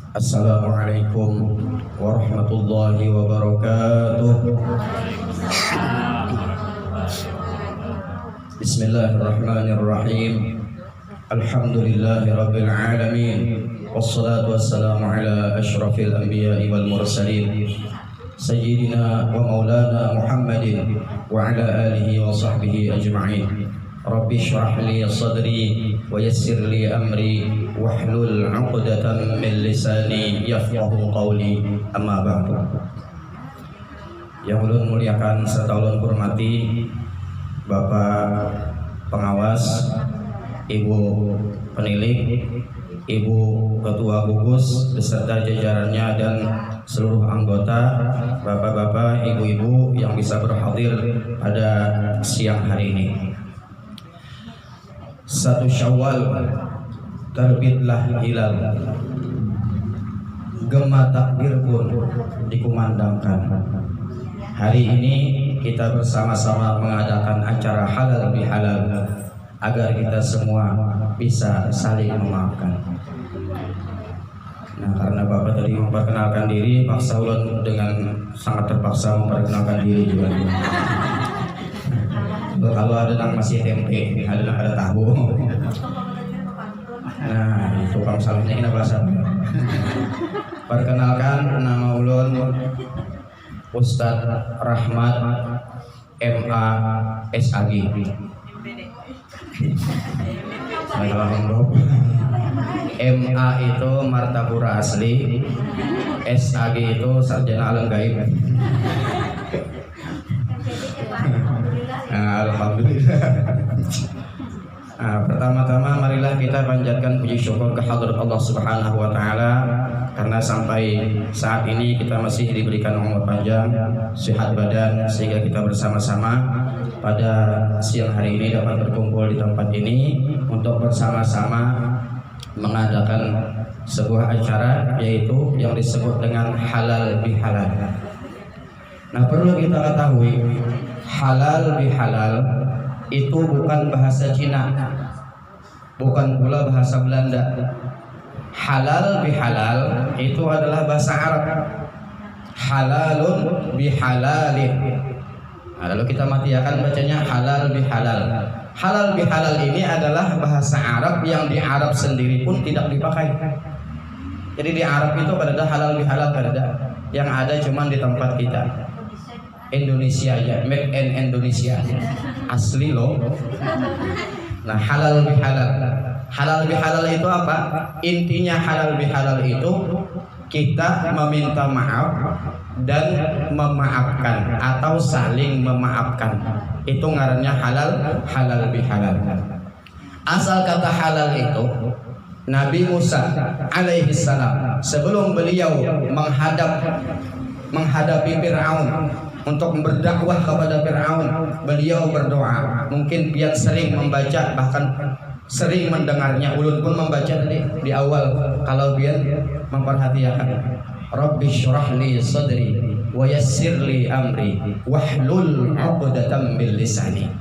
Assalamualaikum warahmatullahi wabarakatuh. Bismillahirrahmanirrahim. Alhamdulillahi rabbil alamin. Wassalatu wassalamu ala asyrafil anbiya'i wal mursalin Sayyidina wa maulana Muhammadin wa ala alihi wa sahbihi ajma'in. Rabbi syrah li sadri wa yassir li amri wahlul 'uqdatam min lisani yafqahu qawli. Amma ba'du. Yang ulun muliakan serta ulun hormati Bapak pengawas, Ibu penilik, Ibu ketua gugus beserta jajarannya dan seluruh anggota, bapak-bapak, ibu-ibu yang bisa berhadir pada siang hari ini. 1 Syawal terbitlah hilal, gema takbir pun dikumandangkan. Hari ini kita bersama-sama mengadakan acara halal bihalal agar kita semua bisa saling memaafkan. Nah, karena Bapak tadi memperkenalkan diri, Pak Saulun dengan sangat terpaksa memperkenalkan diri juga. Kalau ada yang masih tempe, ada tahu. Nah, itu Pak Salahnya kita bahasa. Perkenalkan, nama ulun Ustadz Rahmat MA SAG. MA itu martapura asli, SAG itu sarjana alam gaib. Nah, alhamdulillah. Nah, pertama-tama marilah kita panjatkan puji syukur kehadirat Allah Subhanahu wa taala karena sampai saat ini kita masih diberikan umur panjang, sehat badan sehingga kita bersama-sama pada siang hari ini dapat berkumpul di tempat ini untuk bersama-sama mengadakan sebuah acara yaitu yang disebut dengan halal bihalal. Nah, perlu kita ketahui halal bihalal itu bukan bahasa Cina, bukan pula bahasa Belanda. Halal bihalal itu adalah bahasa Arab. Halalun bihalalin. Nah, lalu kita matiakan bacanya halal bihalal. Halal bihalal ini adalah bahasa Arab yang di Arab sendiri pun tidak dipakai. Jadi di Arab itu ada halal bihalal ada. Yang ada cuma di tempat kita. Indonesia ya, made in Indonesia. Asli loh. Nah, halal bihalal. Halal bihalal itu apa? Intinya halal bihalal itu kita meminta maaf dan memaafkan atau saling memaafkan. Itu ngarannya halal bihalal. Asal kata halal itu Nabi Musa alaihi salam sebelum beliau menghadapi Fir'aun untuk berdakwah kepada Fir'aun, beliau berdoa. Mungkin pian sering membaca, bahkan sering mendengarnya. Ulun pun membaca di awal kalau pian memperhatikan. Rabbi syrah li sadri wa yassir li amri wahlul 'uqdatam min lisani.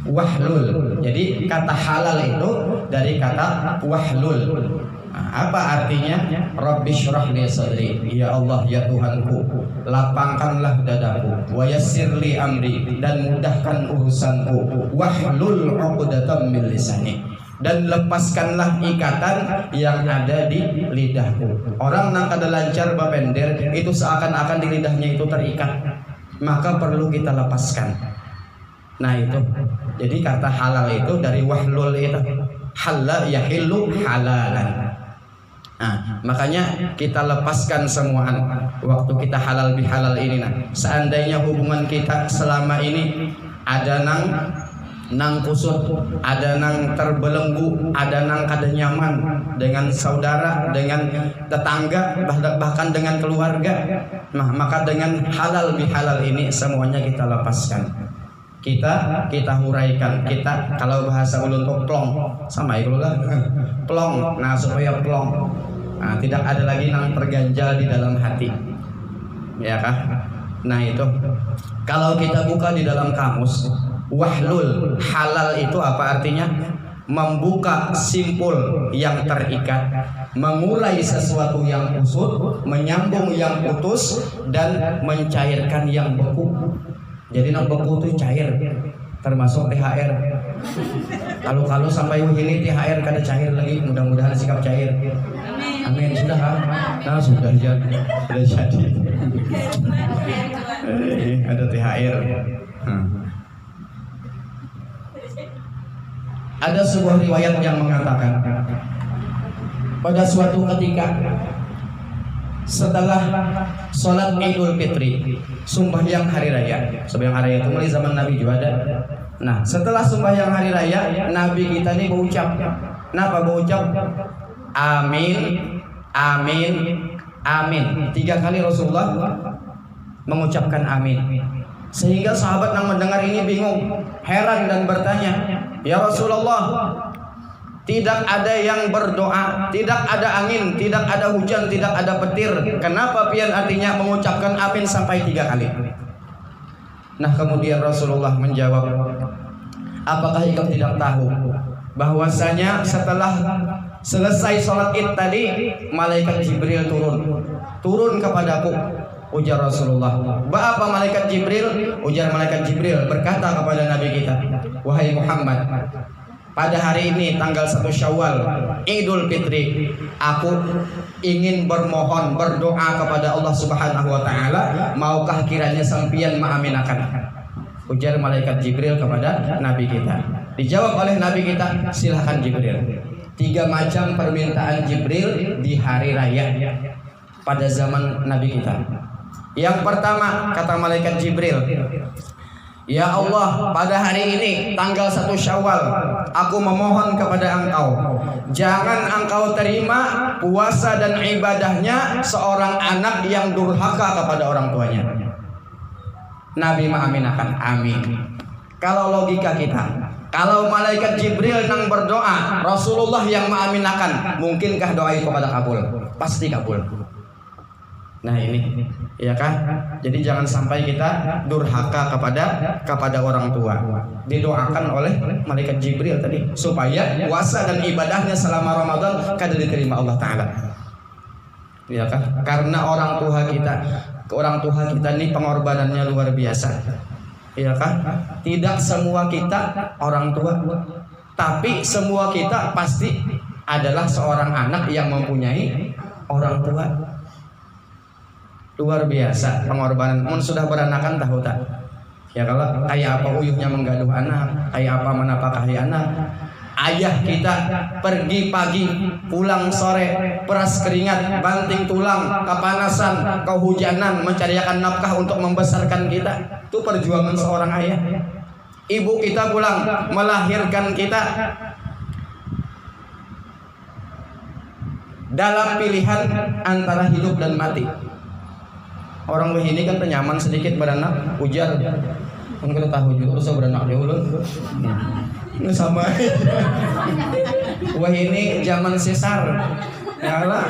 Wahlul. Jadi kata halal itu dari kata wahlul. Nah, apa artinya? Rabbi syrah li sadri. Ya Allah, ya Tuhanku, lapangkanlah dadaku. Wa yassir li amri, dan mudahkan urusanku. Wahlul 'uqdatam min lisani, dan lepaskanlah ikatan yang ada di lidahku. Orang nang kada lancar babender itu seakan-akan di lidahnya itu terikat, maka perlu kita lepaskan. Nah, itu jadi kata halal itu dari wahlul itu halal yahillu halalan. Nah, makanya kita lepaskan semua waktu kita halal bihalal ini. Nah, seandainya hubungan kita selama ini ada nang kusut, ada nang terbelenggu, ada nang kada nyaman dengan saudara, dengan tetangga, bahkan dengan keluarga. Nah, maka dengan halal bihalal ini semuanya kita lepaskan. Kita huraikan, kita kalau bahasa ulun tuh plong, sama itu lah plong. Nah, supaya plong, nah, tidak ada lagi yang terganjal di dalam hati, ya kah? Nah, itu kalau kita buka di dalam kamus, wahlul halal itu apa artinya? membuka simpul yang terikat, mengurai sesuatu yang kusut, menyambung yang putus, dan mencairkan yang beku. Jadi yang beku itu cair, termasuk THR. Kalau sampai ini THR kada cair lagi, mudah-mudahan sikap cair. Amin. Sudah kan? Nah sudah jadi. Ada THR. Ada sebuah riwayat yang mengatakan pada suatu ketika setelah sholat Idul Fitri, sembahyang hari raya. Sembahyang hari raya itu mulai zaman Nabi juga ada. Nah, setelah sembahyang hari raya, Nabi kita ini berucap. Kenapa berucap? Amin, amin, amin. 3 kali Rasulullah mengucapkan amin. Sehingga sahabat yang mendengar ini bingung, heran dan bertanya, ya Rasulullah, tidak ada yang berdoa, tidak ada angin, tidak ada hujan, tidak ada petir. Kenapa pian artinya mengucapkan amin sampai 3 kali? Nah kemudian Rasulullah menjawab, apakah engkau tidak tahu bahwasanya setelah selesai sholat id tadi, malaikat Jibril turun kepadaku. Ujar Rasulullah, apa malaikat Jibril? Ujar malaikat Jibril berkata kepada Nabi kita, wahai Muhammad, pada hari ini tanggal 1 Syawal Idul Fitri, aku ingin bermohon, berdoa kepada Allah Subhanahu wa taala, maukah kiranya sampian mengaminakan? Ujar malaikat Jibril kepada Nabi kita. Dijawab oleh Nabi kita, silahkan Jibril. 3 macam permintaan Jibril di hari raya pada zaman Nabi kita. Yang pertama, kata malaikat Jibril, ya Allah, pada hari ini tanggal 1 Syawal, aku memohon kepada Engkau, jangan Engkau terima puasa dan ibadahnya seorang anak yang durhaka kepada orang tuanya. Nabi mengaminakan, amin. Kalau logika kita, kalau malaikat Jibril yang berdoa, Rasulullah yang mengaminakan, mungkinkah doa itu pada kabul? Pasti kabul. Nah ini, ya kan? Jadi jangan sampai kita durhaka kepada orang tua. Didoakan oleh malaikat Jibril tadi supaya puasa dan ibadahnya selama Ramadan kada diterima Allah Taala. Ya kan? Karena orang tua kita ini pengorbanannya luar biasa. Ya kan? Tidak semua kita orang tua, tapi semua kita pasti adalah seorang anak yang mempunyai orang tua. Luar biasa pengorbanan. Mun sudah beranakan tahu tak? Ya kalau kayak apa uyuhnya menggaduh anak, kayak apa menapakahi anak. Ayah kita pergi pagi, pulang sore, peras keringat, banting tulang, kepanasan, kehujanan, mencarikan nafkah untuk membesarkan kita. Itu perjuangan seorang ayah. Ibu kita pulang melahirkan kita dalam pilihan antara hidup dan mati. Orang ini kan nyaman sedikit beranak, ujar. Kan kita tahu juga usah beranak jauh loh. Ini sama. Wah ini zaman sesar. Ya lah.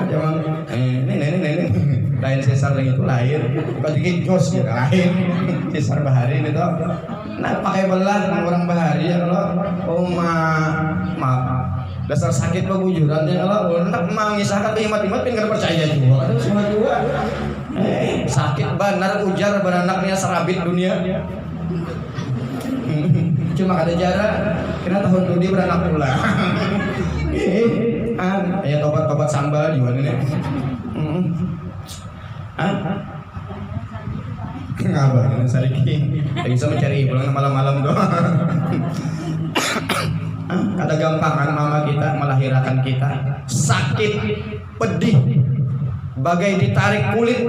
Zaman ini. Lain sesar yang itu lain. Bukan dikit jos ya lain. Sesar bahari ini toh. Nah pakai belah orang bahari ya kalau maaf. Dasar sakit kebujuran ya kalau hendak mengisahkan imat-imat pengen percaya juga. Ada semua juga. Sakit benar ujar beranaknya serabit dunia. Cuma ada jarak. Kena tahun dunia beranak pula. Ya tobat sambal juga nih. Ngapa ini sariki? Bisa mencari pulang malam-malam doang. Kata gampang kan mama kita melahirkan kita sakit, pedih, bagai ditarik kulit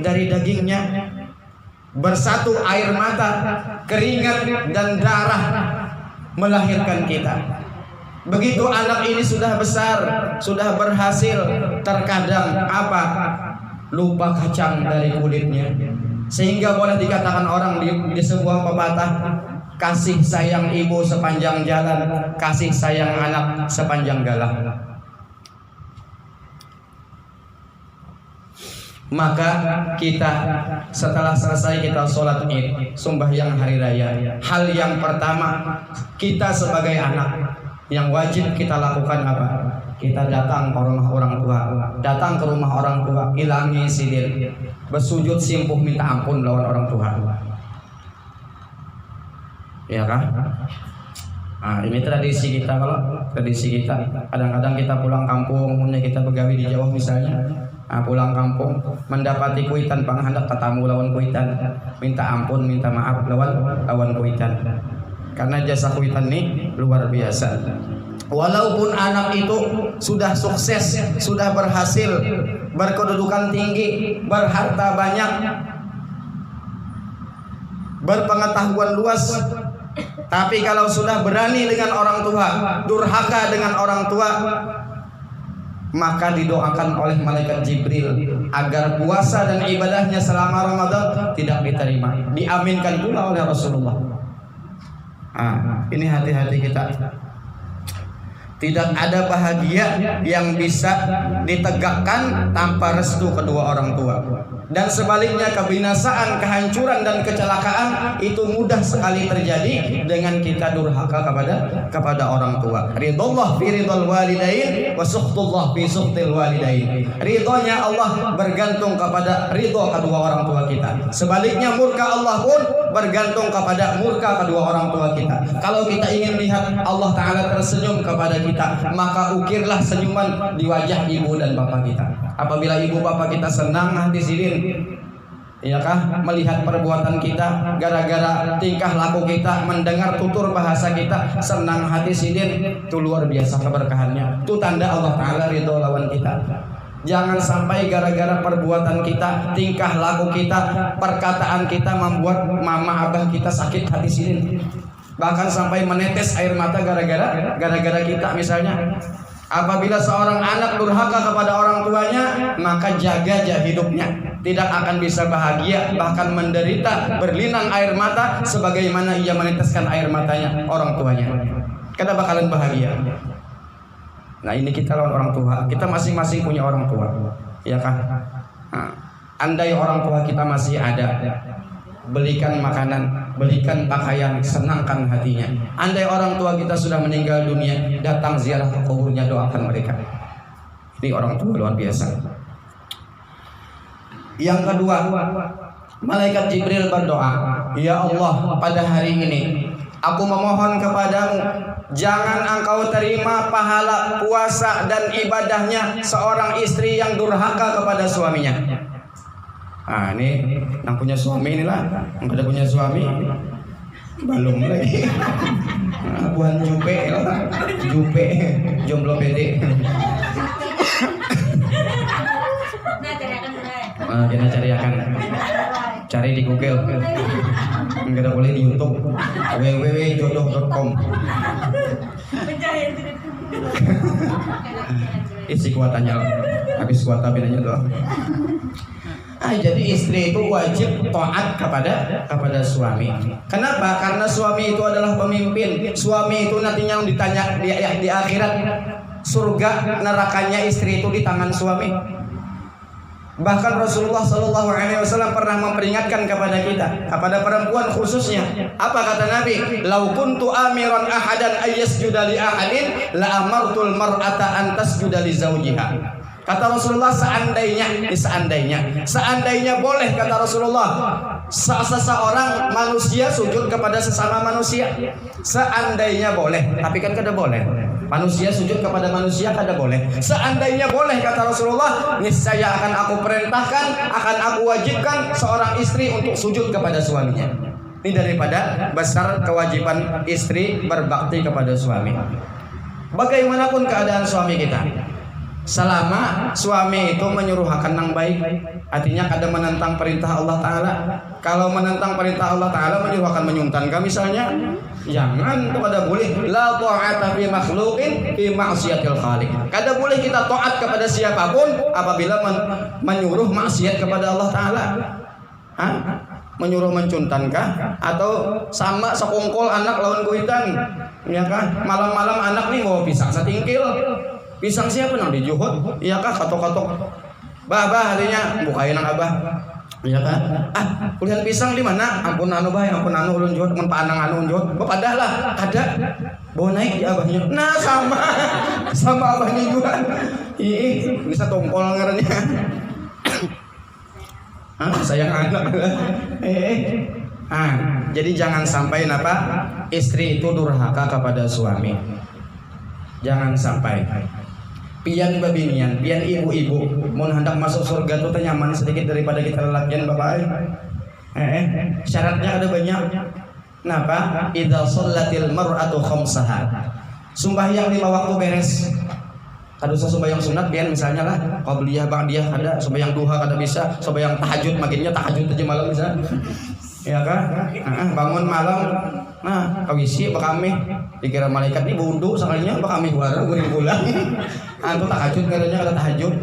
dari dagingnya, bersatu air mata, keringat dan darah melahirkan kita. Begitu anak ini sudah besar, sudah berhasil, terkadang apa? Lupa kacang dari kulitnya, sehingga boleh dikatakan orang di sebuah pepatah, kasih sayang ibu sepanjang jalan, kasih sayang anak sepanjang galah. Maka kita setelah selesai kita sholat id, sembahyang hari raya, hal yang pertama kita sebagai anak yang wajib kita lakukan apa? Kita datang ke rumah orang tua, datang ke rumah orang tua, ilangi sidin, bersujud simpuh minta ampun lawan orang tua, ya kan? Nah, ini tradisi kita. Kalau tradisi kita, kadang-kadang kita pulang kampung, umumnya kita begawi di Jawa misalnya, pulang kampung mendapati kuitan panghandak tetamu lawan kuitan, minta ampun, minta maaf lawan kuitan, karena jasa kuitan ini luar biasa. Walaupun anak itu sudah sukses, sudah berhasil, berkedudukan tinggi, berharta banyak, berpengetahuan luas, tapi kalau sudah berani dengan orang tua, durhaka dengan orang tua, maka didoakan oleh malaikat Jibril agar puasa dan ibadahnya selama Ramadan tidak diterima. Diaminkan pula oleh Rasulullah. Ini hati-hati kita. Tidak ada bahagia yang bisa ditegakkan tanpa restu kedua orang tua. Dan sebaliknya kebinasaan, kehancuran dan kecelakaan itu mudah sekali terjadi dengan kita durhaka kepada orang tua. Ridullah fi ridul walidain wa sukhtullah fi sukhtil walidain. Ridhonya Allah bergantung kepada ridho kedua orang tua kita. Sebaliknya murka Allah pun bergantung kepada murka kedua orang tua kita. Kalau kita ingin lihat Allah Ta'ala tersenyum kepada kita, maka ukirlah senyuman di wajah ibu dan bapak kita. Apabila ibu bapak kita senang hati sidin, ya kah, melihat perbuatan kita, gara-gara tingkah laku kita, mendengar tutur bahasa kita, senang hati sidin, itu luar biasa keberkahannya. Itu tanda Allah Ta'ala ridho lawan kita. Jangan sampai gara-gara perbuatan kita, tingkah laku kita, perkataan kita membuat mama abah kita sakit hati sidin. Bahkan sampai menetes air mata gara-gara kita misalnya. Apabila seorang anak durhaka kepada orang tuanya, maka jaga hidupnya, tidak akan bisa bahagia, bahkan menderita, berlinang air mata sebagaimana ia meneteskan air matanya orang tuanya. Kita bakalan bahagia. Nah, ini kita lawan orang tua. Kita masing-masing punya orang tua, ya kan? Andai orang tua kita masih ada, belikan makanan, belikan pakaian, senangkan hatinya. Andai orang tua kita sudah meninggal dunia, datang ziarah ke kuburnya, doakan mereka. Ini orang tua luar biasa. Yang kedua, malaikat Jibril berdoa, ya Allah, pada hari ini aku memohon kepadamu, jangan engkau terima pahala puasa dan ibadahnya seorang istri yang durhaka kepada suaminya. Ini yang punya suami inilah, yang tidak punya suami belum lagi. Buan jupe, jomblo pede. Kita cari di Google, nggak boleh di YouTube, www.jodoh.com. Isi kuatannya, habis kuota bedanya doang. Jadi istri itu wajib taat kepada suami. Kenapa? Karena suami itu adalah pemimpin. Suami itu nantinya ditanya di akhirat, surga nerakanya istri itu di tangan suami. Bahkan Rasulullah SAW pernah memperingatkan kepada kita, kepada perempuan khususnya. Apa kata Nabi? Lau kuntu amiran ahadan ayyasjuda li ahadin la amartul mar'ata an tasjuda li zawjiha. Kata Rasulullah, seandainya boleh, kata Rasulullah, seseorang manusia sujud kepada sesama manusia. Seandainya boleh, tapi kan kada boleh. Manusia sujud kepada manusia kada boleh. Seandainya boleh, kata Rasulullah, niscaya akan aku perintahkan, akan aku wajibkan seorang istri untuk sujud kepada suaminya. Ini daripada besar kewajiban istri berbakti kepada suami. Bagaimanapun keadaan suami kita, selama suami itu menyuruh akan yang baik, artinya kada menentang perintah Allah Ta'ala. Kalau menentang perintah Allah Ta'ala, menyuruh akan menyuntankan misalnya, jangan, itu kada boleh. La ta'ata fi makhluqin fi ma'siyatil khaliq. Kada boleh kita taat kepada siapapun apabila menyuruh maksiat kepada Allah Ta'ala. Menyuruh mencuntankah? Atau sama sekongkol anak lawan kuitan, ya kan? Malam-malam anak nih mau pisang setingkil. Pisang siapa nang dijuhut? Iya kah katok-katok? Bah artinya bukain nang abah. Iya kan? Kuliah pisang di mana? Ampun anu bae, ampun anu ulun jual, mun paanang anu jual. Padah lah, ada. Bawa naik di abahnya. Nah sama abahnya juga. Ih, bisa tompol ngarannya. Sayang anak. Jadi jangan sampai istri itu durhaka kepada suami. Jangan sampai. Pian babinian, pian ibu-ibu, mun hendak masuk surga tuh nyaman sedikit daripada kita lelakian bapak. Syaratnya ada banyak. Kenapa? Idza shallatil mar'atu khamsaha. Sembahyang 5 waktu beres. Kadosa sembahyang sunat pian misalnya lah, qabliyah ba'diyah ada, sembahyang duha kada bisa, sembahyang tahajud makinnya tahajud aja malam bisa. Ya kan? Bangun malam, kawisi bakami dikira malaikat ini bundu sekalinya bakami juara guring pulang. Antu tahajud katanya kada tahajud.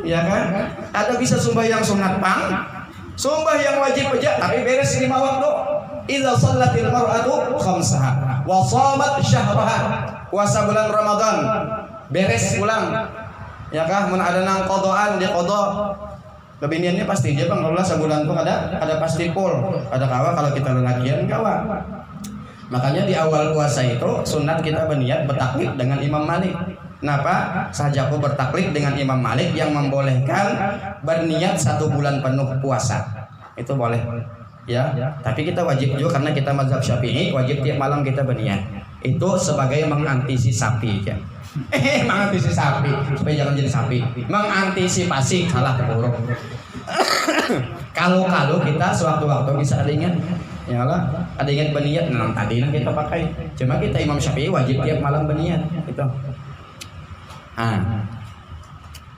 Ya kan? Ada bisa sembahyang sunat pang, sembahyang wajib aja tapi beres 5 waktu. Idza shallatil mar'atu khamsaha wa shamat syahraha. Puasa bulan Ramadan beres pulang. Ya kah? Mun ada nang qadaan dia qada. Kebiniannya pasti dia bang, kalau sebulan tuh ada pasti full. Ada kawa kalau kita lelakian kawa. Makanya di awal puasa itu sunat kita berniat bertaklid dengan Imam Malik. Kenapa? Sahajaku bertaklid dengan Imam Malik yang membolehkan berniat 1 bulan penuh puasa. Itu boleh. Ya. Tapi kita wajib juga karena kita mazhab Syafi'i, wajib tiap malam kita berniat. Itu sebagai mengantisipasi ya. Mengantisipasi supaya jangan jadi sapi. Mengantisipasi salah terburuk. Kalau kita sewaktu-waktu bisa ada ingat, ya lah, ada ingat berniat. Nah tadi kita pakai. Cuma kita Imam Syafi'i wajib tiap malam berniat. Itu.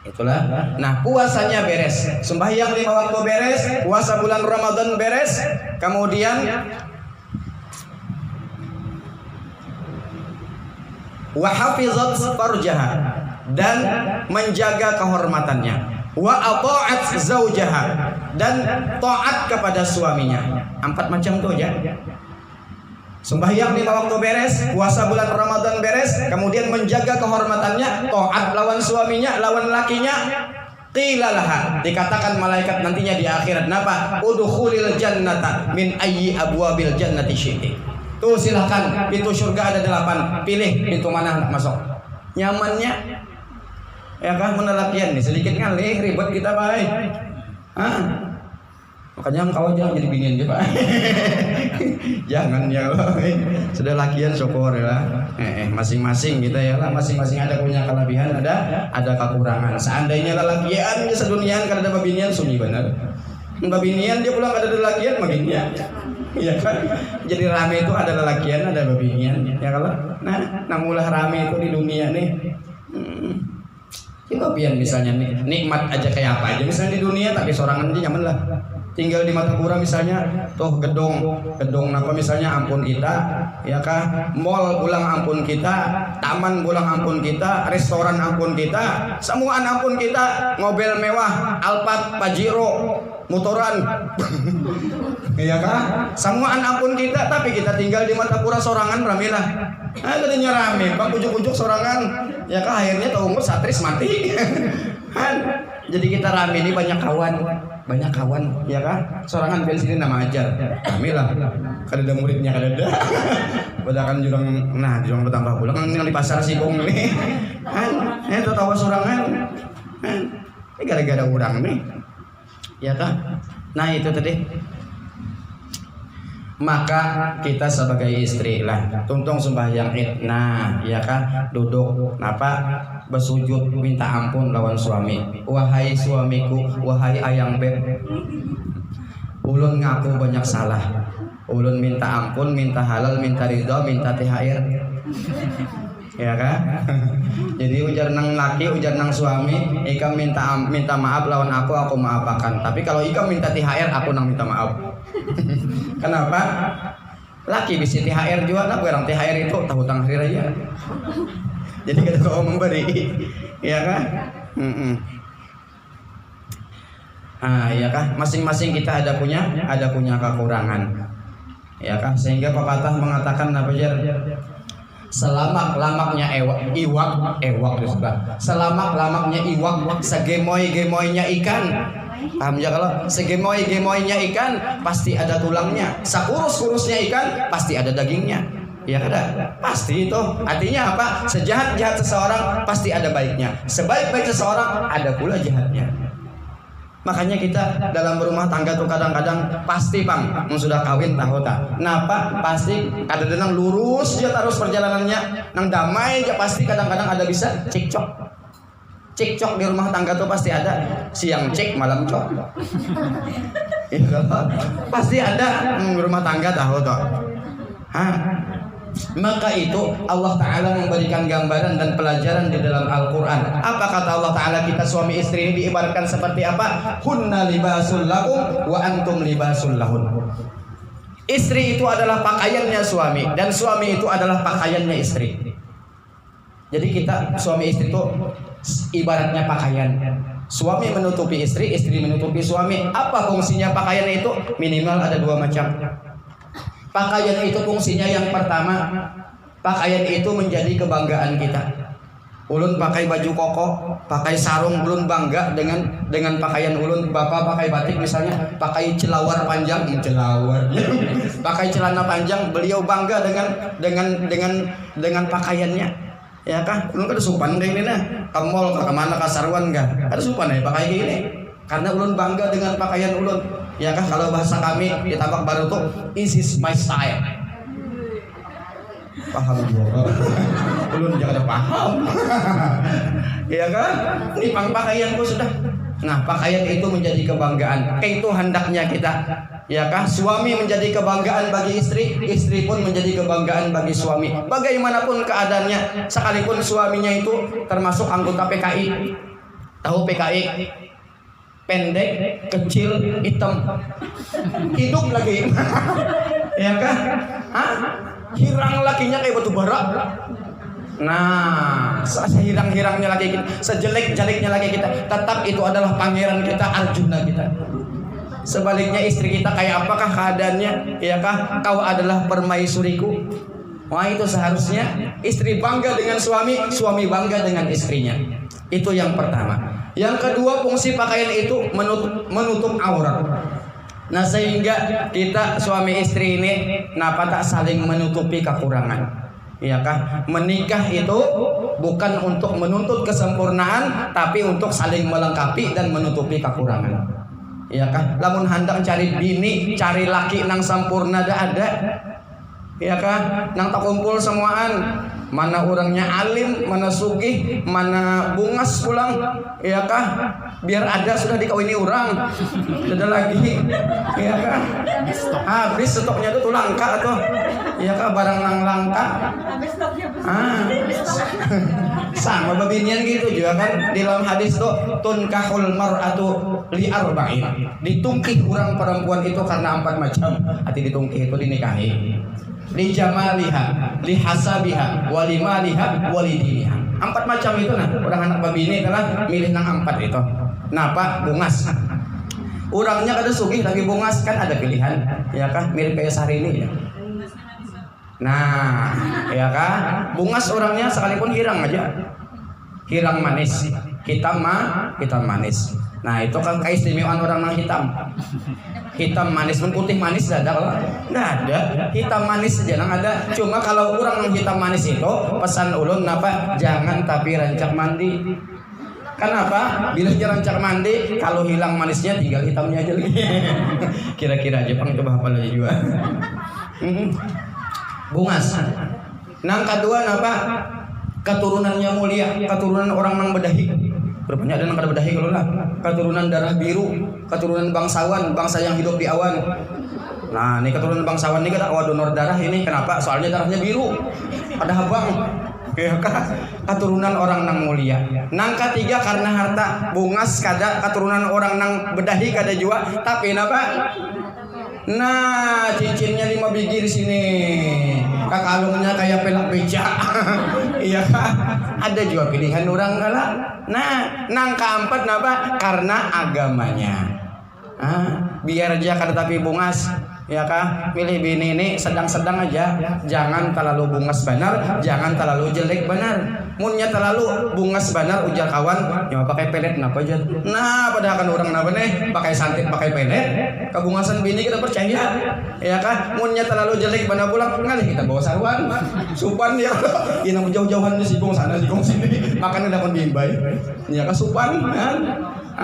Itulah. Nah puasanya beres, sembahyang 5 waktu beres, puasa bulan Ramadan beres, kemudian wa hafizat farjaha, dan menjaga kehormatannya, wa ata'at zaujaha, dan taat kepada suaminya. 4 macam tuh ya. Sembahyang 5 waktu beres, puasa bulan Ramadan beres, kemudian menjaga kehormatannya, taat lawan suaminya, lawan lakinya. Qilalaha, dikatakan malaikat nantinya di akhirat, napa? Udkhulil jannata min ayyi abwabil jannati syi'ti. Tuh silahkan, pintu surga ada 8, pilih pintu mana hendak masuk. Nyamannya ya kan, menelakian nih sedikit kali ribet kita baik. Makanya engkau jangan jadi binian dia Pak. Jangan ya Pak. Sudah lakian syukur ya. Masing-masing kita ya lah, masing-masing ada punya kelebihan, ada kekurangan. Seandainya lelakian ya sedunian kada ada babinian sunyi benar. Babinian dia pulang kada ada lelakian makinnya. Iya kan? Jadi rame itu ada lelakian, ada babinian. Ya kalau namulah rame itu di dunia nih. Coba pian misalnya nih, nikmat aja kayak apa aja misalnya di dunia tapi sorangan aja nyaman lah. Tinggal di Matapura misalnya, tuh gedung apa misalnya ampun kita, ya kah? Mall pulang ampun kita, taman pulang ampun kita, restoran ampun kita, semua ampun kita, mobil mewah, Alphard, Pajero, motoran, iya kah? Semua ampun kita, tapi kita tinggal di Matapura sorangan rame lah. Tadinya rame, bang ujuk-ujuk sorangan, ya kah? Akhirnya tahu umur satris mati. Jadi kita rame ini banyak kawan, ya kan? Sorangan bensin nama ajar, kami lah. Kada ada muridnya kada ada. Padahal jurang bertambah pulang yang di pasar Sigong nih. Itu tahu sorangan. Ini gara-gara urang nih, ya kan? Nah itu tadi. Maka kita sebagai istri lah tuntung sembahyang id, nah ya kan, duduk napa bersujud minta ampun lawan suami. Wahai suamiku, wahai ayang beb, ulun ngaku banyak salah, ulun minta ampun, minta halal, minta ridho, minta THR, ya kan? Jadi ujar nang laki, ujar nang suami, ikam minta maaf lawan aku maafakan. Tapi kalau ikam minta THR, aku nang minta maaf. Kenapa? Laki bisa THR juga, nah orang THR itu tahu tang hari raya. Jadi kita kau memberi, ya kan? Ya kan? Masing-masing kita ada punya kekurangan, ya kan? Sehingga pepatah mengatakan apa jar? Selamak-lamaknya iwak selamak-lamaknya iwak, segemoy-gemoynya ikan. Paham ya? Kalau segemoy-gemoynya ikan pasti ada tulangnya, sakurus-kurusnya ikan pasti ada dagingnya. Ya kada? Pasti itu. Artinya apa? Sejahat-jahat seseorang pasti ada baiknya. Sebaik-baik seseorang ada pula jahatnya. Makanya kita dalam berumah tangga tuh kadang-kadang pasti Pang, sudah kawin tahu tak? Napa pasti kadang-kadang lurus aja terus perjalanannya, nang damai aja pasti kadang-kadang ada bisa cekcok. Cekcok di rumah tangga tuh pasti ada, siang cek malam cok. Pasti ada rumah tangga tahu tak? Maka itu Allah Ta'ala memberikan gambaran dan pelajaran di dalam Al-Quran. Apa kata Allah Ta'ala? Kita suami istri ini diibaratkan seperti apa? Hunna libasul lakum wa antum libasul lahun. Istri itu adalah pakaiannya suami, dan suami itu adalah pakaiannya istri. Jadi kita suami istri itu ibaratnya pakaian. Suami menutupi istri, istri menutupi suami. Apa fungsinya pakaian itu? Minimal ada dua macam. Pakaian itu fungsinya yang pertama, pakaian itu menjadi kebanggaan kita. Ulun pakai baju koko, pakai sarung, ulun bangga dengan pakaian ulun. Bapak pakai batik misalnya, pakai celawar panjang, pakai celana panjang, beliau bangga dengan pakaiannya. Ya kan? Ulun kada supan kayak ini nah. Ke mall ke mana ke sarwan enggak? Kada supan ya pakai kayak gini. Karena ulun bangga dengan pakaian ulun. Ya kan, kalau bahasa kami di Tabak Baru tuh, this is my style. Paham juga? Ulun jangan paham. Ya kan? Ini pakaianku sudah. Nah, pakaian itu menjadi kebanggaan. Itu hendaknya kita. Ya kan? Suami menjadi kebanggaan bagi istri, istri pun menjadi kebanggaan bagi suami. Bagaimanapun keadaannya, sekalipun suaminya itu termasuk anggota PKI. Tahu PKI? Pendek, kecil, hitam, hidup lagi. Ya kan? Hirang lakinya kayak batu bara. Nah, sehirang-hirangnya lagi kita, sejelek-jeleknya lagi kita, tetap itu adalah pangeran kita, Arjuna kita. Sebaliknya istri kita kayak apakah keadaannya? Ya kah? Kau adalah permaisuriku. Wah, itu seharusnya istri bangga dengan suami, suami bangga dengan istrinya. Itu yang pertama. Yang kedua, fungsi pakaian itu menutup aurat. Nah, sehingga kita suami istri ini napa tak saling menutupi kekurangan. Iya kah? Menikah itu bukan untuk menuntut kesempurnaan, tapi untuk saling melengkapi dan menutupi kekurangan. Iya kah? Lamun hendak cari bini, cari laki nang sempurna ada. Iya kah? Nang tak kumpul semuaan. Mana orangnya alim, mana sugih, mana bungas pulang, ya kah? Biar ada sudah dikawini orang, ada lagi, ya kah? Habis stoknya itu langka atau, ya kah? Barang langka. Sama babinian gitu juga kan. Di dalam hadis tuh tunkahul mar'atu li arba'in. Ditungkih orang perempuan itu karena 4 macam. Arti ditungkih itu dinikahi. Li jamaliha, li hasabiha, wali maliha, wali diniha. 4 macam itu nah. Orang anak babini telah milih nang 4 itu. Napa? Bungas. Orangnya kada sugih lagi bungas kan ada pilihan. Ya kah? Mirip kayak Sarini ya. Nah, ya kah? Bungas orangnya sekalipun hirang aja. Hirang manis. Hitam manis. Nah, itu kan keistimewaan orang yang hitam. Hitam manis pun putih manis ada kalau nggak ada. Hitam manis saja yang ada. Cuma kalau orang yang hitam manis itu pesan ulun apa? Jangan tapi rancak mandi. Kenapa? Bila rancak mandi, kalau hilang manisnya tinggal hitamnya aja lagi. Kira-kira aja Pang coba hafal aja juga. Bungas. Nang kedua apa? Keturunannya mulia, keturunan orang nang bedahi. Rupanya ada nang kada bedahi kalau lah. Keturunan darah biru, keturunan bangsawan, bangsa yang hidup di awan. Nah, ini keturunan bangsawan ini kada awal donor darah ini. Kenapa? Soalnya darahnya biru. Ada habang. Ya kan? Keturunan orang nang mulia. Nang ketiga karena harta. Bungas kada keturunan orang nang bedahi kada jua. Tapi kenapa? Nah, cincinnya 5 biji di sini. Kakalungnya kayak pelak beca. Iya kan? Ada juga pilihan orang kala. Nah, nang keempat kenapa? Karena agamanya. Biar aja kada tapi bungas. Ya kah? Milih bini ini sedang-sedang aja. Jangan terlalu bungas benar, jangan terlalu jelek benar. Munnya terlalu bungas benar ujar kawan, ya pakai pelet napa aja. Nah, padahal kan orang napa nih pakai santit pakai pelet. Kebungasan bini kita percaya. Ya kah? Munnya terlalu jelek benar pulang ngalih kita bawa sarwan. Supan dia. Ini jauh-jauhan di sikong sana sikong sini. Makan dapat bimbai. Ya kah supan kan?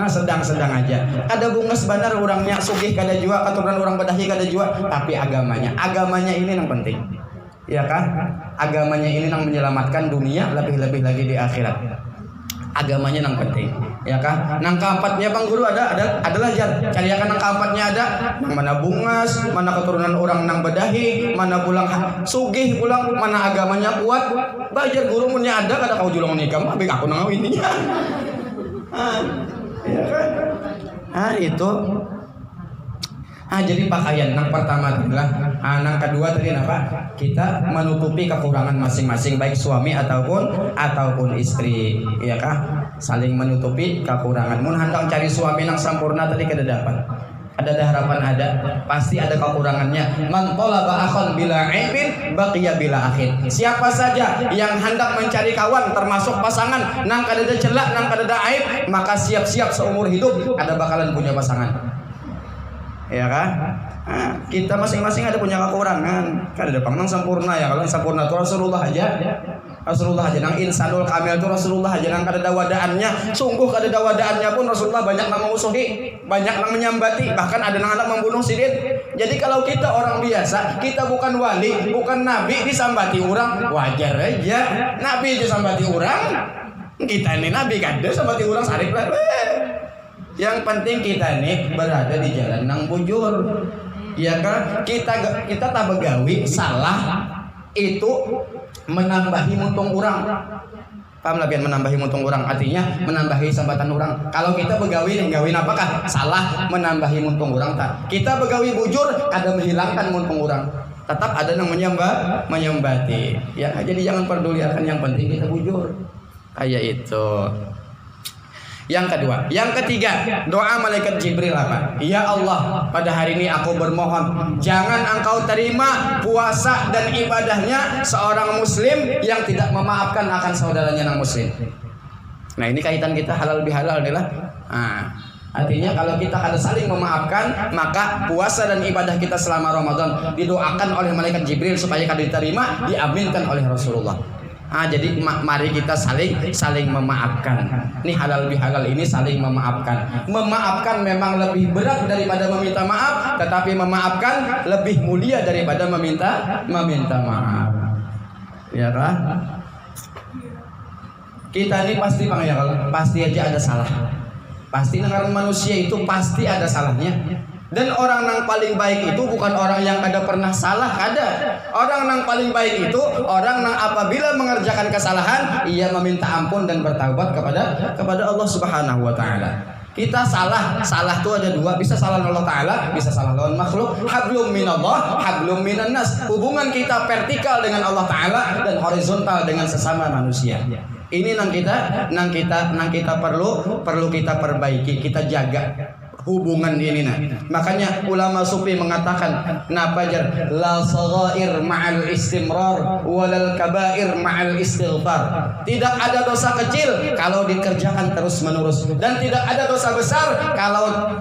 Sedang-sedang aja. Ada bungas benar orangnya sugih kada jua, keturunan orang Badahi kada jua, tapi agamanya ini yang penting. Ya kan? Agamanya ini yang menyelamatkan dunia, lebih-lebih lagi di akhirat. Agamanya yang penting. Ya kan? Nang keempatnya Bang Guru adalah jar. Cariakan nang keempatnya ada. Nang mana bungas, mana keturunan orang nang Badahi, mana pulang sugih pulang, mana agamanya kuat. Bajar guru munnya ada kada kau julung nikam, abik aku nang ininya. Ya kan? Itu. Jadi pakaian yang pertama adalah yang kedua tadi apa? Kita menutupi kekurangan masing-masing baik suami ataupun istri, ya kah? Saling menutupi kekurangan. Mun handang cari suami yang sempurna tadi kada dapat. Ada harapan pasti ada kekurangannya. Man talaba akhan bila aibin baqiya bila akhin. Siapa saja yang hendak mencari kawan termasuk pasangan nang kadada celak nang kadada aib, maka siap-siap seumur hidup ada bakalan punya pasangan. Ya kan? Kita masing-masing ada punya kekurangan. Kan ada pang sempurna ya. Kalau yang sempurna itu Rasulullah aja nang insanul kamil itu Rasulullah aja nang kadada wadaannya. Sungguh kadada wadaannya pun Rasulullah banyak nang memusuhi, banyak nang menyambati, bahkan ada nang hendak membunuh sidin. Jadi kalau kita orang biasa, kita bukan wali, bukan nabi, disambati orang wajar aja. Nabi aja sambati orang, kita ini nabi kada sambati orang sarip lah. Yang penting kita ini berada di jalan nang bujur. Ya kan? Kita tak begawi salah itu menambahi muntung orang. Paham lah biar menambahi muntung orang, artinya menambahi sambatan orang. Kalau kita begawi apakah salah menambahi muntung orang tak? Kita begawi bujur ada menghilangkan muntung orang. Tetap ada yang menyembati. Ya, jadi jangan pedulikan yang penting kita bujur. Kayak itu. Yang kedua, yang ketiga, doa malaikat Jibril apa? Ya Allah, pada hari ini aku bermohon, jangan Engkau terima puasa dan ibadahnya seorang muslim yang tidak memaafkan akan saudaranya yang muslim. Nah, ini kaitan kita halal bihalal adalah. Artinya kalau kita ada saling memaafkan, maka puasa dan ibadah kita selama Ramadan didoakan oleh malaikat Jibril supaya kada diterima, diaminkan oleh Rasulullah. Jadi mari kita saling memaafkan. Ini halal bihalal ini saling memaafkan. Memaafkan memang lebih berat daripada meminta maaf, tetapi memaafkan lebih mulia daripada meminta maaf. Ya kan? Kita ini pasti Bang ya, pasti aja ada salah. Pasti dengan manusia itu pasti ada salahnya. Dan orang yang paling baik itu bukan orang yang kada pernah salah, kada. Orang yang paling baik itu orang yang apabila mengerjakan kesalahan ia meminta ampun dan bertaubat kepada Allah Subhanahu wa taala. Kita salah itu ada dua, bisa salah Allah taala, bisa salah lawan makhluk. Hablum minallah, hablum minan nas. Hubungan kita vertikal dengan Allah taala dan horizontal dengan sesama manusia. Ini nang kita perlu kita perbaiki, kita jaga hubungan ini. Makanya ulama sufi mengatakan nafajar la saghair ma'al istimrar walal kabair ma'al istighfar. Tidak ada dosa kecil kalau dikerjakan terus-menerus, dan tidak ada dosa besar kalau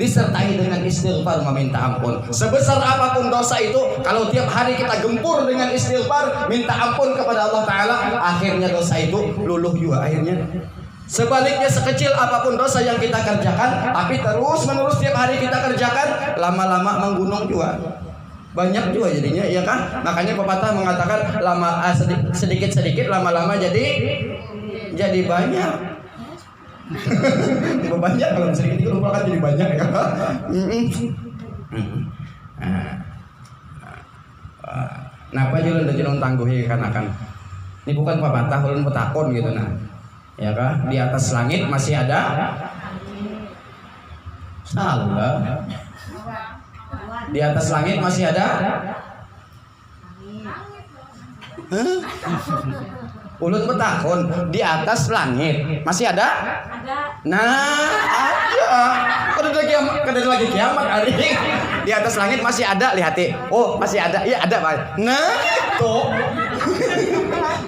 disertai dengan istighfar, meminta ampun. Sebesar apapun dosa itu, kalau tiap hari kita gempur dengan istighfar, minta ampun kepada Allah taala, akhirnya dosa itu luluh juga akhirnya. Sebaliknya sekecil apapun dosa yang kita kerjakan, tapi terus menerus tiap hari kita kerjakan, lama-lama menggunung juga. Banyak juga jadinya, ya kan? Makanya pepatah mengatakan sedikit-sedikit lama-lama jadi banyak. Banyak kalau sedikit itu lupa kan jadi banyak ya. Napa jalan jalan tangguh kan akan. Ini bukan pepatah, ulun petakon gitu nah. Ya kan? Di atas langit masih ada salah. Di atas langit masih ada Ulun betakun di atas langit masih ada? Ada. Nah, ada. Kada lagi kiamat hari. Di atas langit masih ada, lihat. Oh, masih ada. Iya, ada, Pak. Nah, itu.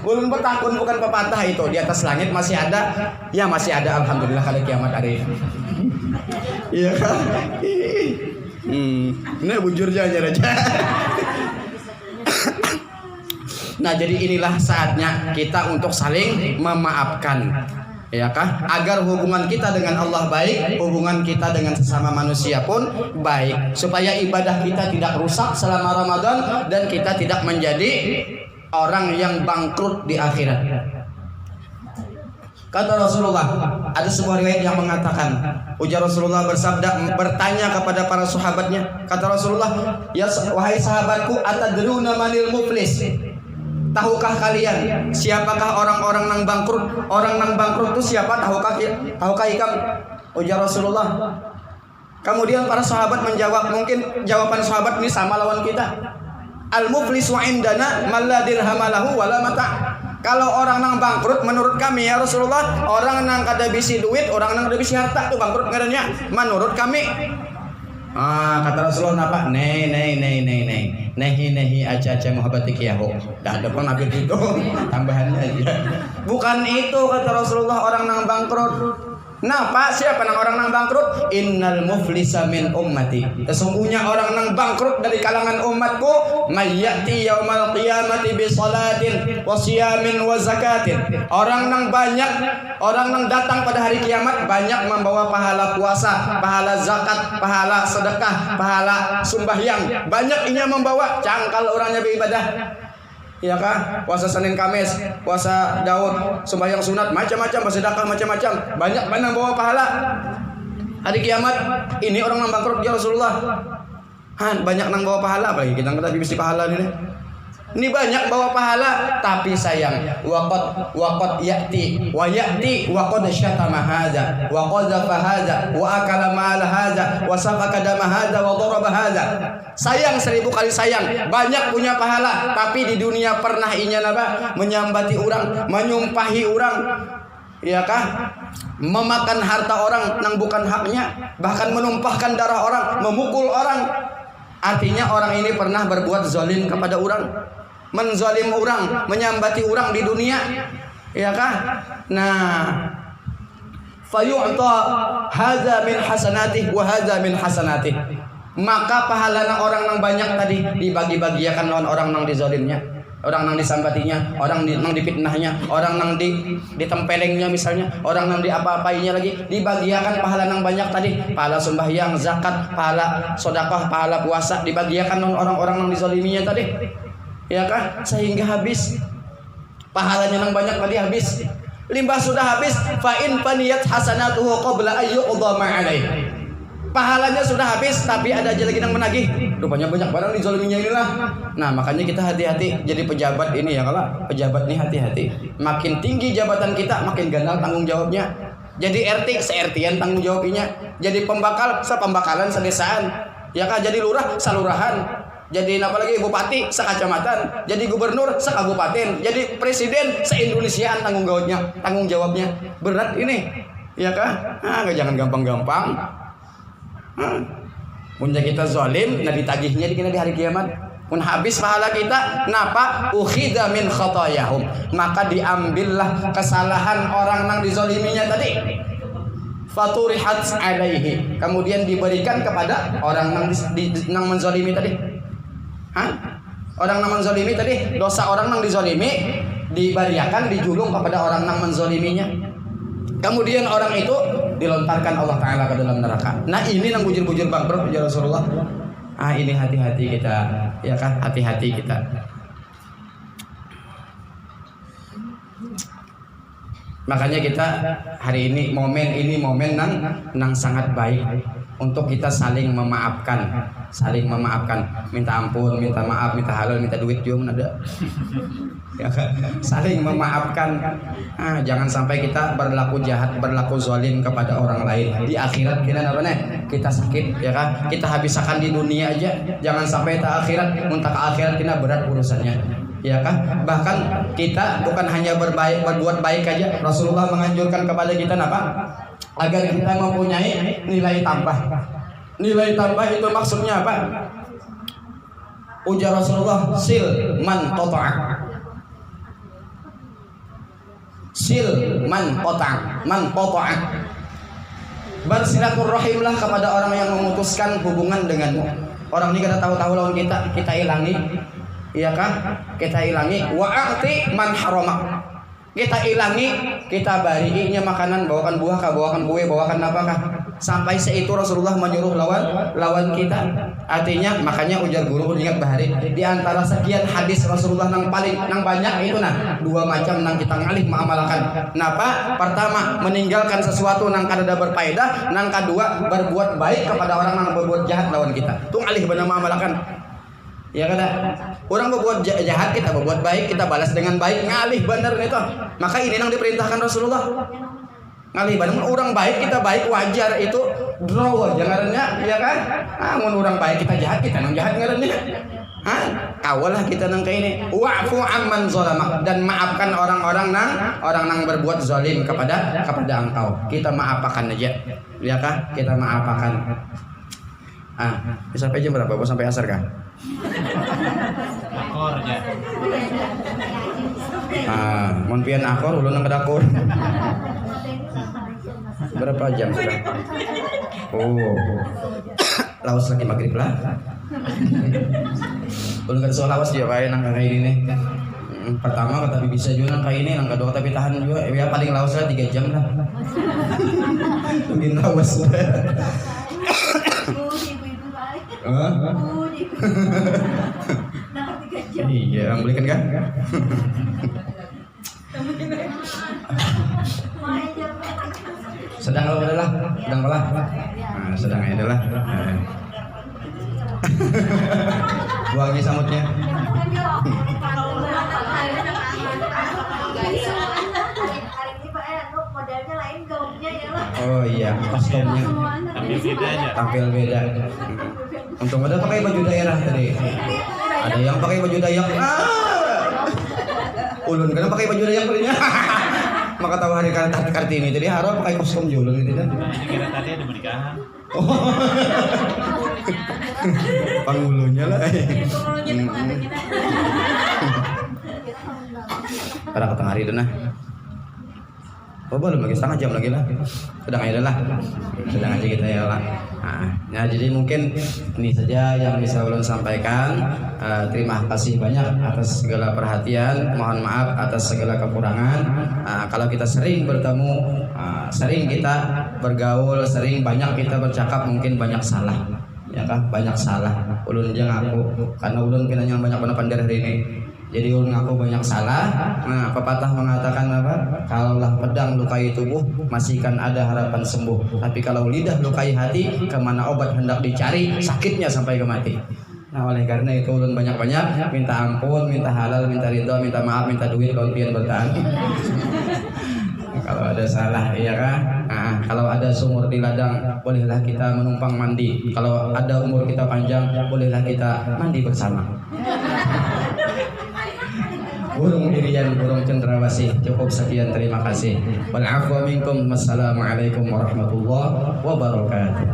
Ulun betakun bukan pepatah itu. Di atas langit masih ada. Ya, masih ada, alhamdulillah kada kiamat hari. Iya. Ini bujur aja. Nah, jadi inilah saatnya kita untuk saling memaafkan, ya kah? Agar hubungan kita dengan Allah baik, hubungan kita dengan sesama manusia pun baik, supaya ibadah kita tidak rusak selama Ramadan dan kita tidak menjadi orang yang bangkrut di akhirat. Kata Rasulullah, ada sebuah riwayat yang mengatakan, ujar Rasulullah bersabda, bertanya kepada para sahabatnya, kata Rasulullah, ya wahai sahabatku, atadruna manil muflis? Tahukah kalian siapakah orang-orang nang bangkrut? Orang nang bangkrut itu siapa? Tahukah ikam? Ujar Rasulullah. Kemudian para sahabat menjawab, mungkin jawaban sahabat ini sama lawan kita. Al-muflisu indana man la dirhama lahu wala mata'. Kalau orang nang bangkrut menurut kami ya Rasulullah, orang nang kada bisi duit, orang nang kada bisi harta itu bangkrut ngarannya. Menurut kami. Kata Rasulullah apa? Nehi aja muhabbatik yahu. Dah ada pun nabi itu tambahannya aja. Bukan itu kata Rasulullah orang nang bangkrut. Nah, Pak, siapa nang orang nang bangkrut? Innal muflisa min ummati. Sesungguhnya orang nang bangkrut dari kalangan umatku, mayyati yaumal qiyamati bi salatin wa siyamin wa zakatin. Orang nang datang pada hari kiamat banyak membawa pahala puasa, pahala zakat, pahala sedekah, pahala sembahyang. Banyak inya membawa, cangkal orangnya beribadah. Ya kah? Puasa Senin Kamis, puasa Daud, sembahyang sunat, macam-macam, bersedekah macam-macam. Banyak mana bawa pahala. Hari kiamat ini orang nang bangkrut ya Rasulullah. Banyak nang bawa pahala, apalagi kita kata bibisi pahala ini. Ini banyak bawa pahala, tapi sayang waqad ya'ti wa qad syatama hadza wa qadhafa hadza wa akala mal hadza wa safaka dama hadza wa daraba hadza. Sayang 1000 kali sayang, banyak punya pahala tapi di dunia pernah inya menyambati orang, menyumpahi orang. Iya kah? Memakan harta orang nang bukan haknya, bahkan menumpahkan darah orang, memukul orang. Artinya orang ini pernah berbuat zalim kepada orang, menzalim orang, menyambati orang di dunia, ya kah? Nah, fayu'ta hadza min hasanatih wa hadza min hasanatih. Maka pahala orang nang banyak tadi dibagi-bagiakan lawan orang nang dizalimnya, orang nang disambatinya, orang nang difitnahnya, orang nang ditempelengnya misalnya, orang nang diapa-apainya lagi, dibagiakan pahala nang banyak tadi, pahala sembahyang, zakat, pahala sedekah, pahala puasa, dibagiakan lawan orang-orang nang dizaliminya tadi. Ya kan? Sehingga habis pahalanya nang banyak tadi habis. Limbah sudah habis, fa in faniyat hasanatuhu qabla ayyuqdama alaih. Pahalanya sudah habis tapi ada aja lagi yang menagih. Rupanya banyak barang dizaliminya inilah. Nah, makanya kita hati-hati jadi pejabat ini ya, kalau pejabat ini hati-hati. Makin tinggi jabatan kita, makin gandal tanggung jawabnya. Jadi RT se-RT-an tanggung jawabnya. Jadi pembakal sepembakalan sedesaan. Ya kan, jadi lurah salurahan. Jadi apalagi bupati sekacamatan, jadi gubernur sekabupaten, jadi presiden se-Indonesiaan tanggung jawabnya. Berat ini. Ya kah? Jangan gampang-gampang. Punya kita zalim, nah ditagihnya di hari kiamat. Pun habis pahala kita, napa? Ukhidha min khatayahum. Maka diambillah kesalahan orang nang dizaliminya tadi. Faturihat alaihi. Kemudian diberikan kepada orang nang menzalimi tadi. Orang nang menzalimi tadi, dosa orang nang dizalimi dibariakan, dijulung kepada orang nang menzaliminya. Kemudian orang itu dilontarkan Allah Ta'ala ke dalam neraka. Nah, ini nang bujur-bujur bangkrut ya Rasulullah. Ini hati-hati kita, ya kan? Hati-hati kita. Makanya kita hari ini momen nang sangat baik untuk kita saling memaafkan, minta ampun, minta maaf, minta halal, minta duit juga ada. Ya kan? Saling memaafkan. Jangan sampai kita berlaku jahat, berlaku zalim kepada orang lain. Di akhirat kita sakit, ya kan? Kita habiskan di dunia aja. Jangan sampai ke akhirat, muntah ke akhirat kita berat urusannya. Ya kan? Bahkan kita bukan hanya berbuat baik aja. Rasulullah menganjurkan kepada kita apa? Agar kita mempunyai nilai tambah. Nilai tambah itu maksudnya apa? Ujar Rasulullah, sil man qata'a. Sil man qata'a, man qata'a. Bersilaturahimlah kepada orang yang memutuskan hubungan denganmu. Orang ini kita tahu-tahu lawan kita ilangi. Iya kan? Kita ilangi. Wa'ati man harama. Kita ilangi, kita bariinya makanan, bawakan buah kah, bawakan kue, bawakan apa kah? Sampai seitu Rasulullah menyuruh lawan kita. Artinya makanya ujar guru ingat bahari di antara sekian hadis Rasulullah nang banyak itu dua macam nang kita ngalih mengamalkan. Napa? Pertama, meninggalkan sesuatu nang kada berfaedah, nang kedua berbuat baik kepada orang yang berbuat jahat lawan kita. Tung alih benar mengamalkan. Ya kan? Orang berbuat jahat, kita berbuat baik, kita balas dengan baik, ngalih benar itu. Maka ini yang diperintahkan Rasulullah. Ngalih benar, orang baik kita baik wajar itu draw aja ngarannya, ya kan? Namun orang baik kita jahat, kita nang jahat ngarannya. Kawalah kita nang kayak ini. Wa'fu amman zalamak, dan maafkan orang nang berbuat zalim kepada engkau. Kita maafakan aja. Ya kan? Kita maafakan. Sampai jam berapa? Sampai asar kah? Akor aja. Mun pian akor ulun nang kedakur. Berapa jam sudah? Lawas lagi maghrib lah. Ulun kada soal lawas dia bae nang kayak ini nih. Pertama kata bisa juga nang kayak ini, nang kedua tapi tahan juga. Ya paling lawas lah 3 jam lah. Mungkin lawas sudah. Iya, belikan kan? Sedang kalau adalah, sedang kalah. Sedang adalah. Buangnya samutnya. Oh iya, kostumnya. Tampil beda. Untung ada pakai baju daerah tadi. Ada yang pakai baju Dayak. Ulun kan pakai baju Dayak tadinya. Maka tahu hari Kartini tadi harus pakai kostum julun gitu kan. Kira tadi ada pernikahan. Pangulunya lah. Pada ketengah hari itu nah. Belum lagi setengah jam lagi lah. Sedang aja lah. Sedang aja kita ya lah. Nah, jadi mungkin ini saja yang bisa ulun sampaikan. Terima kasih banyak atas segala perhatian. Mohon maaf atas segala kekurangan. Kalau kita sering bertemu, sering kita bergaul, sering banyak kita bercakap, mungkin banyak salah. Ya kan? Banyak salah. Ulun aja ngaku karena ulun pinanya banyak pandai hari ini. Jadi ulun ngaku banyak salah. Pepatah mengatakan apa? Kalaulah pedang lukai tubuh, masih kan ada harapan sembuh. Tapi kalau lidah lukai hati, kemana obat hendak dicari, sakitnya sampai ke mati. Nah oleh karena itu ulun banyak-banyak minta ampun, minta halal, minta ridho, minta maaf, minta duit kalau pian bertahan. Kalau ada salah, iya kan? Kalau ada sumur di ladang, bolehlah kita menumpang mandi. Kalau ada umur kita panjang, bolehlah kita mandi bersama. Burung dirian, burung cendrawasih. Cukup sekian, terima kasih. Wal afwa minkum. Wassalamualaikum warahmatullahi wabarakatuh.